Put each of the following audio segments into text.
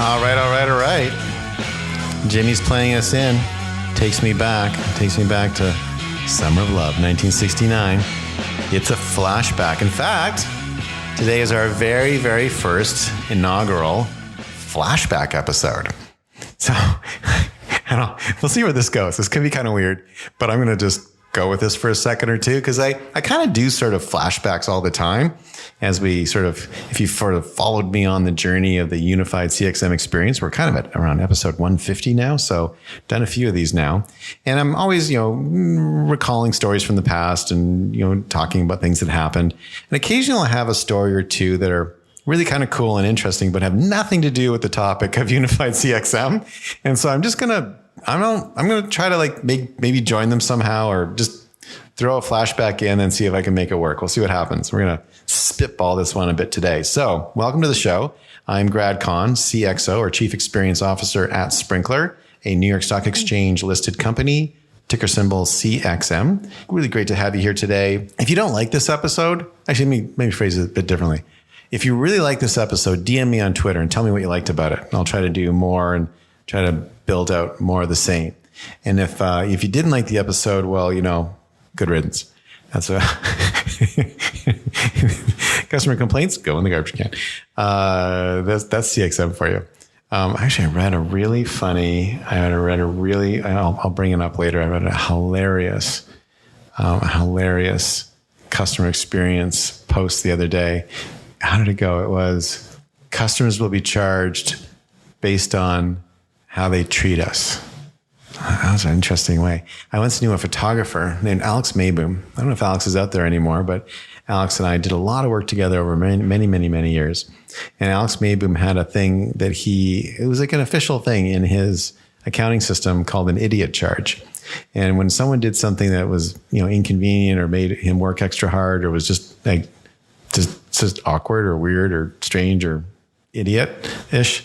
All right, all right, all right. Jimmy's playing us in. Takes me back to Summer of Love, 1969. It's a flashback. In fact, today is our very, very first inaugural flashback episode. So, we'll see where this goes. This could be kind of weird, but I'm going to just go with this for a second or two because I kind of do sort of flashbacks all the time as we sort of, if you sort of followed me on the journey of the unified CXM experience, we're kind of at around episode 150 now. So done a few of these now. And I'm always, recalling stories from the past and, talking about things that happened. And occasionally I'll have a story or two that are really kind of cool and interesting, but have nothing to do with the topic of unified CXM. And so I'm going to try to maybe join them somehow or just throw a flashback in and see if I can make it work. We'll see what happens. We're going to spitball this one a bit today. So welcome to the show. I'm Grad Conn, CXO or Chief Experience Officer at Sprinklr, a New York Stock Exchange listed company, ticker symbol CXM. Really great to have you here today. If you don't like this episode, actually, let me phrase it a bit differently. If you really like this episode, DM me on Twitter and tell me what you liked about it. And I'll try to do more and try to build out more of the same. And if you didn't like the episode, well, good riddance. That's customer complaints, go in the garbage can. That's CXM for you. Actually, I read a really funny, I'll bring it up later. I read a hilarious customer experience post the other day. How did it go? It was customers will be charged based on how they treat us. That was an interesting way. I once knew a photographer named Alex Mayboom. I don't know if Alex is out there anymore, but Alex and I did a lot of work together over many years. And Alex Mayboom had a thing that it was like an official thing in his accounting system called an idiot charge. And when someone did something that was, inconvenient or made him work extra hard or was just awkward or weird or strange or idiot-ish,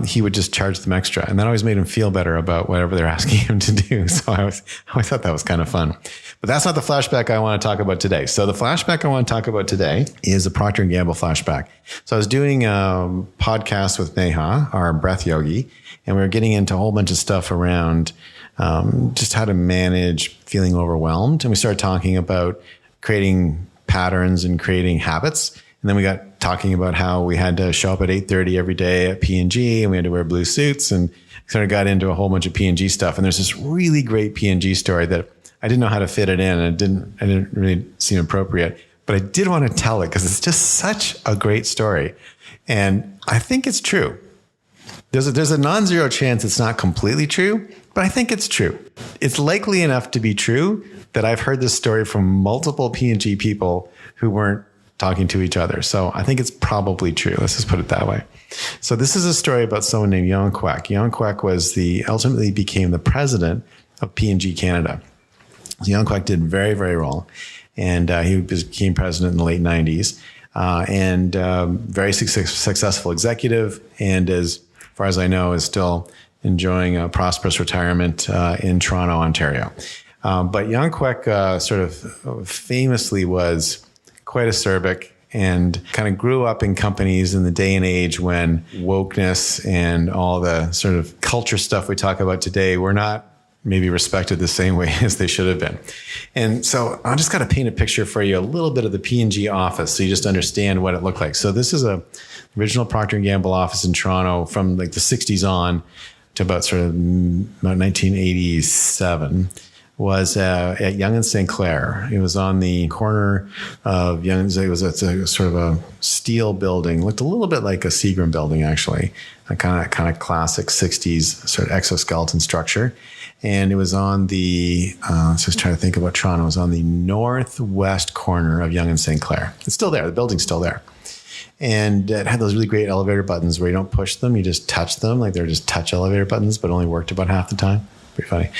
he would just charge them extra. And that always made him feel better about whatever they're asking him to do. So I always thought that was kind of fun. But that's not the flashback I want to talk about today. So the flashback I want to talk about today is a Procter & Gamble flashback. So I was doing a podcast with Neha, our breath yogi, and we were getting into a whole bunch of stuff around just how to manage feeling overwhelmed. And we started talking about creating patterns and creating habits. And then we got talking about how we had to show up at 8:30 every day at P&G and we had to wear blue suits and sort of got into a whole bunch of P&G stuff. And there's this really great P&G story that I didn't know how to fit it in and it didn't really seem appropriate, but I did want to tell it because it's just such a great story. And I think it's true. There's a non-zero chance it's not completely true, but I think it's true. It's likely enough to be true that I've heard this story from multiple P&G people who weren't talking to each other. So I think it's probably true. Let's just put it that way. So this is a story about someone named Jan Kwek. Jan Kwek ultimately became the president of P&G Canada. So Jan Kwek did very, very well. And he became president in the late 90s and very successful executive. And as far as I know, is still enjoying a prosperous retirement in Toronto, Ontario. But Jan Kwek sort of famously was quite acerbic and kind of grew up in companies in the day and age when wokeness and all the sort of culture stuff we talk about today were not maybe respected the same way as they should have been. And so I just got to paint a picture for you, a little bit of the P&G office so you just understand what it looked like. So this is a original Procter & Gamble office in Toronto from like the 60s on to about 1987. Was at Yonge and St. Clair. It was on the corner of Yonge. It was a sort of a steel building. Looked a little bit like a Seagram building, actually. A kind of classic 60s sort of exoskeleton structure. And it was on the, let's just try to think about Toronto. It was on the northwest corner of Yonge and St. Clair. It's still there. The building's still there. And it had those really great elevator buttons where you don't push them. You just touch them. Like they're just touch elevator buttons, but only worked about half the time. Pretty funny.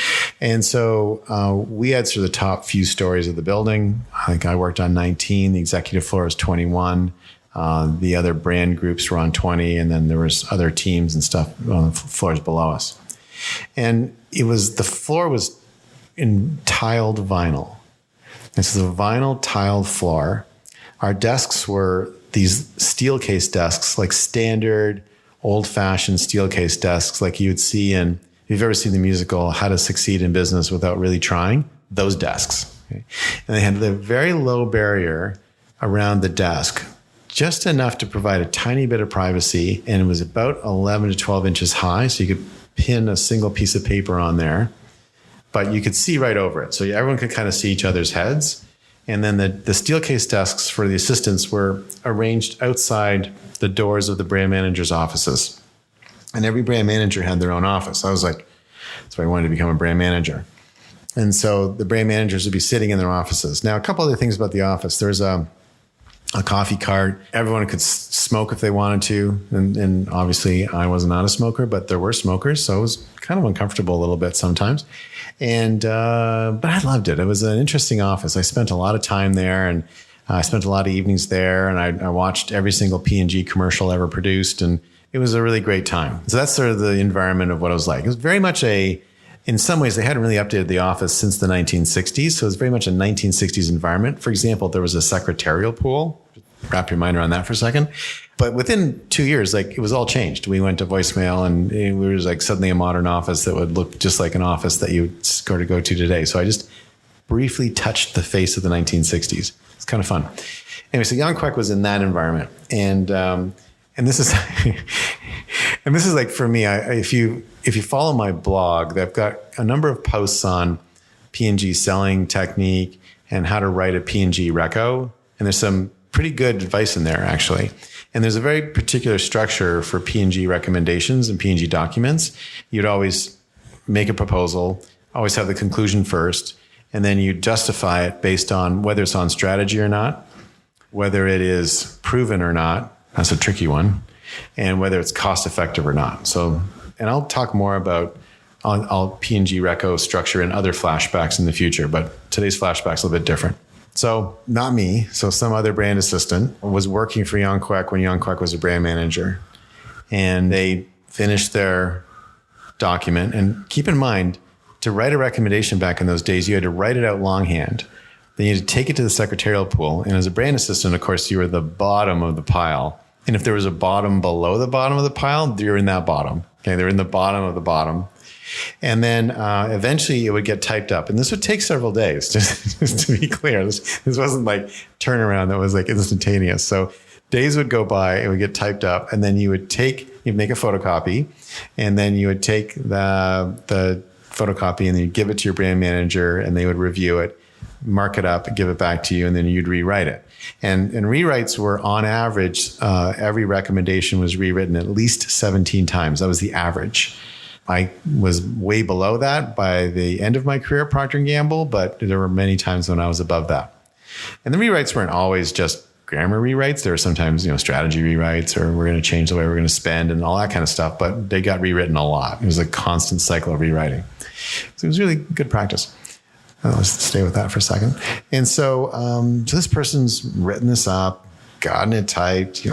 And so we had sort of the top few stories of the building. I think I worked on 19. The executive floor was 21. The other brand groups were on 20. And then there was other teams and stuff on the floors below us. And the floor was in tiled vinyl. This is a vinyl tiled floor. Our desks were these steel case desks, like standard old-fashioned steel case desks like you would see in, if you've ever seen the musical How to Succeed in Business Without Really Trying, those desks. Okay? And they had the very low barrier around the desk, just enough to provide a tiny bit of privacy, and it was about 11 to 12 inches high, so you could pin a single piece of paper on there, but you could see right over it. So everyone could kind of see each other's heads. And then the steel case desks for the assistants were arranged outside the doors of the brand manager's offices. And every brand manager had their own office. I was like, that's why I wanted to become a brand manager. And so the brand managers would be sitting in their offices. Now, a couple other things about the office. There's a coffee cart. Everyone could smoke if they wanted to. And obviously I was not a smoker, but there were smokers. So it was kind of uncomfortable a little bit sometimes. But I loved it. It was an interesting office. I spent a lot of time there, and I spent a lot of evenings there, and I watched every single P&G commercial ever produced. And it was a really great time. So that's sort of the environment of what it was like. It was very much in some ways, they hadn't really updated the office since the 1960s. So it was very much a 1960s environment. For example, there was a secretarial pool. Wrap your mind around that for a second. But within 2 years, like, it was all changed. We went to voicemail, and it was like suddenly a modern office that would look just like an office that you would sort of go to today. So I just briefly touched the face of the 1960s. It's kind of fun. Anyway, so Jan Kwek was in that environment. And this is, and this is like, for me, if you follow my blog, I've got a number of posts on P&G selling technique and how to write a P&G reco. And there's some pretty good advice in there, actually. And there's a very particular structure for P&G recommendations and P&G documents. You'd always make a proposal, always have the conclusion first, and then you justify it based on whether it's on strategy or not, whether it is proven or not. That's a tricky one. And whether it's cost effective or not. So, and I'll talk more about all P&G reco structure and other flashbacks in the future, but today's flashback's a little bit different. So not me. So some other brand assistant was working for Jan Kwek when Jan Kwek was a brand manager. And they finished their document. And keep in mind, to write a recommendation back in those days, you had to write it out longhand. Then you had to take it to the secretarial pool. And as a brand assistant, of course, you were the bottom of the pile. And if there was a bottom below the bottom of the pile, you're in that bottom. Okay, they're in the bottom of the bottom. And then eventually it would get typed up. And this would take several days, just to be clear. This wasn't like turnaround that was like instantaneous. So days would go by, it would get typed up, and then you'd make a photocopy, and then you would take the photocopy and then you'd give it to your brand manager, and they would review it, mark it up, give it back to you, and then you'd rewrite it. And rewrites were, on average, every recommendation was rewritten at least 17 times. That was the average. I was way below that by the end of my career at Procter & Gamble, but there were many times when I was above that. And the rewrites weren't always just grammar rewrites. There were sometimes, strategy rewrites, or we're going to change the way we're going to spend and all that kind of stuff, but they got rewritten a lot. It was a constant cycle of rewriting. So it was really good practice. Let's stay with that for a second. And so this person's written this up, gotten it typed,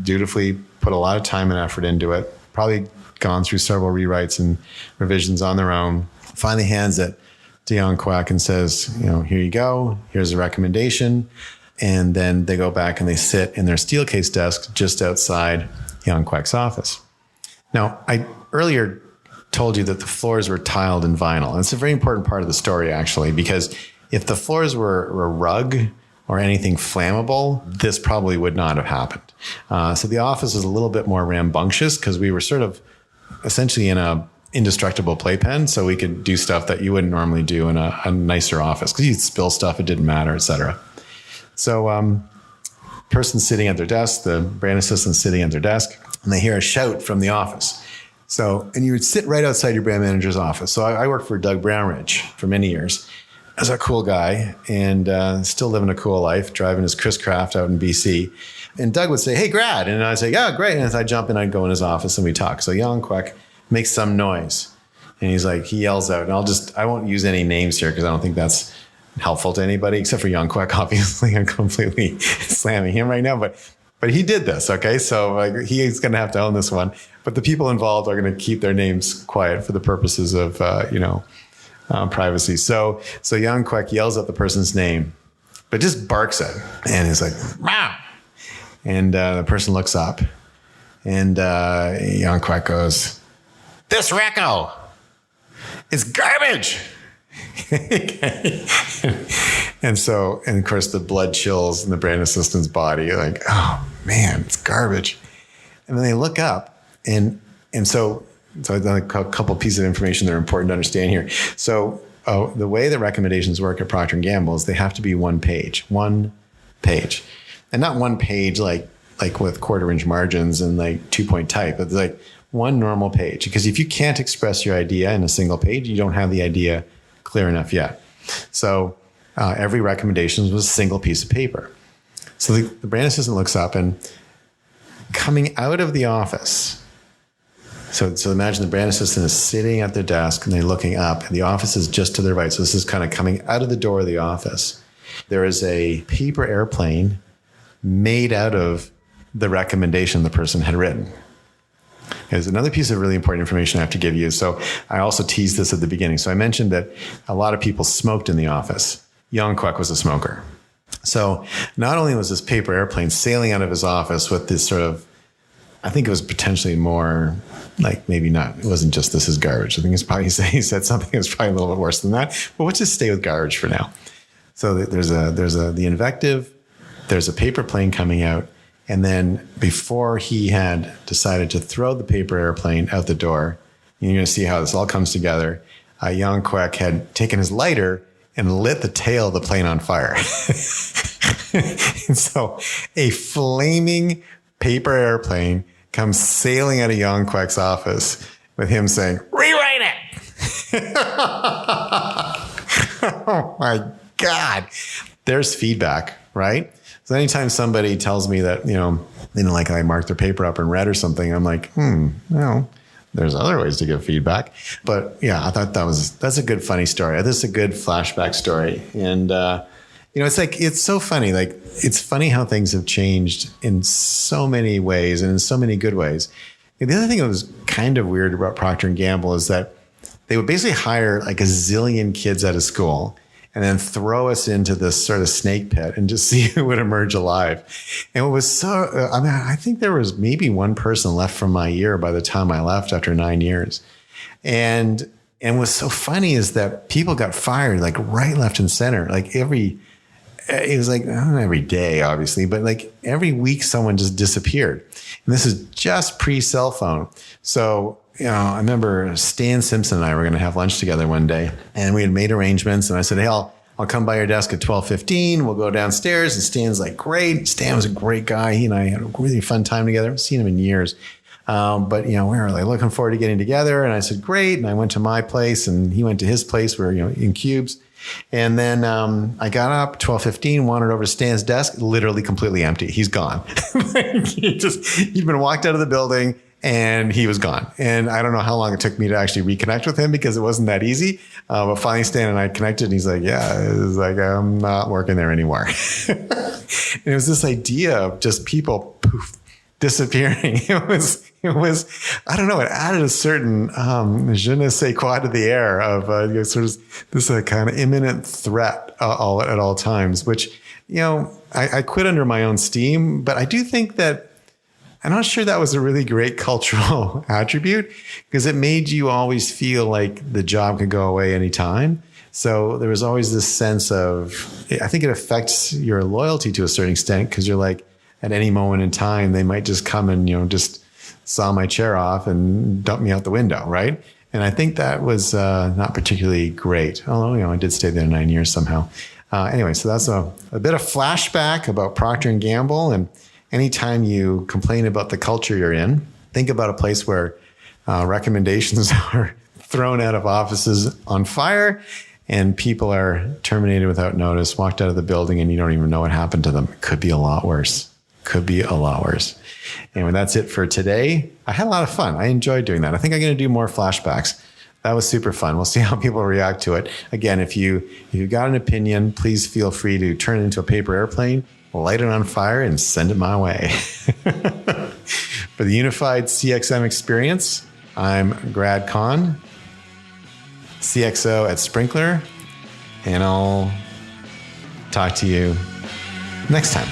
dutifully put a lot of time and effort into it, probably gone through several rewrites and revisions on their own, finally hands it to Jan Kwek and says, here you go, here's a recommendation. And then they go back and they sit in their steel case desk just outside Jan Kwek's office. Now, I earlier told you that the floors were tiled in vinyl. And it's a very important part of the story, actually, because if the floors were a rug or anything flammable, this probably would not have happened. So the office is a little bit more rambunctious because we were sort of essentially in a indestructible playpen, so we could do stuff that you wouldn't normally do in a nicer office because you'd spill stuff, it didn't matter, etc. So person sitting at their desk, the brand assistant sitting at their desk, and they hear a shout from the office. So, and you would sit right outside your brand manager's office. So I worked for Doug Brownridge for many years as a cool guy, and still living a cool life, driving his Chris Craft out in BC. And Doug would say, "Hey, grad." And I'd say, "Yeah, great." And as I jump in, I'd go in his office and we talk. So Jan Kwek makes some noise. And he yells out, and I won't use any names here because I don't think that's helpful to anybody except for Jan Kwek, obviously. I'm completely slamming him right now, but he did this, okay? So he's going to have to own this one. But the people involved are going to keep their names quiet for the purposes of, privacy. So Jan Kwek yells out the person's name, but just barks it. And he's like, "Wow." And the person looks up And Young Quack goes, "This Reco, it's garbage." And of course, the blood chills in the brand assistant's body, like, oh man, it's garbage. And then they look up, and so I've done a couple pieces of information that are important to understand here. So the way that recommendations work at Procter & Gamble is they have to be one page, and not one page like with 1/4-inch margins and like 2-point type. It's like one normal page, because if you can't express your idea in a single page, you don't have the idea clear enough yet. So every recommendation was a single piece of paper. So the brand assistant looks up, and coming out of the office, so imagine the brand assistant is sitting at their desk and they're looking up, and the office is just to their right. So this is kind of coming out of the door of the office. There is a paper airplane made out of the recommendation the person had written. There's another piece of really important information I have to give you. So I also teased this at the beginning. So I mentioned that a lot of people smoked in the office. Young Quack was a smoker. So not only was this paper airplane sailing out of his office with this sort of, I think it was potentially more like, maybe not, it wasn't just "this is garbage." I think it's probably, he said something that's probably a little bit worse than that. But let's just stay with garbage for now. So there's the invective, there's a paper plane coming out. And then before he had decided to throw the paper airplane out the door, you're going to see how this all comes together. Young Quack had taken his lighter and lit the tail of the plane on fire. And so a flaming paper airplane comes sailing out of Young Quack's office with him saying, "Rewrite it." Oh my God. There's feedback, right? So anytime somebody tells me that, they don't like how I marked their paper up in red or something, I'm like, there's other ways to give feedback. But yeah, I thought that's a good, funny story. This is a good flashback story. And, it's so funny. Like, it's funny how things have changed in so many ways and in so many good ways. And the other thing that was kind of weird about Procter & Gamble is that they would basically hire like a zillion kids out of school and then throw us into this sort of snake pit and just see who would emerge alive. And it was I think there was maybe one person left from my year by the time I left after 9 years. And what's so funny is that people got fired like right, left, and center. Like it was like, not every day, obviously, but like every week someone just disappeared. And this is just pre-cell phone. So, I remember Stan Simpson and I were going to have lunch together one day, and we had made arrangements. And I said, "Hey, I'll come by your desk at 12:15. We'll go downstairs." And Stan's like, "Great." Stan was a great guy. He and I had a really fun time together. I haven't seen him in years. But we were like looking forward to getting together. And I said, "Great." And I went to my place and he went to his place. We were, in cubes. And then I got up 12:15, wandered over to Stan's desk, literally completely empty. He's gone. He'd been walked out of the building. And he was gone. And I don't know how long it took me to actually reconnect with him because it wasn't that easy. But finally Stan and I connected, and he's like, "I'm not working there anymore." And it was this idea of just people disappearing. It was, I don't know, it added a certain je ne sais quoi to the air of sort of this kind of imminent threat at all times, which, I quit under my own steam. But I do think that I'm not sure that was a really great cultural attribute, because it made you always feel like the job could go away anytime. So there was always this sense of, I think it affects your loyalty to a certain extent, because you're like, at any moment in time, they might just come and, just saw my chair off and dump me out the window, right? And I think that was not particularly great. Although, I did stay there 9 years somehow. Anyway, so that's a bit of flashback about Procter & Gamble. And anytime you complain about the culture you're in, think about a place where recommendations are thrown out of offices on fire and people are terminated without notice, walked out of the building, and you don't even know what happened to them. It could be a lot worse. Anyway, that's it for today. I had a lot of fun. I enjoyed doing that. I think I'm going to do more flashbacks. That was super fun. We'll see how people react to it. Again, if you got an opinion, please feel free to turn it into a paper airplane, light it on fire, and send it my way. For the Unified CXM Experience, I'm Grad Kahn, CXO at Sprinkler, and I'll talk to you next time.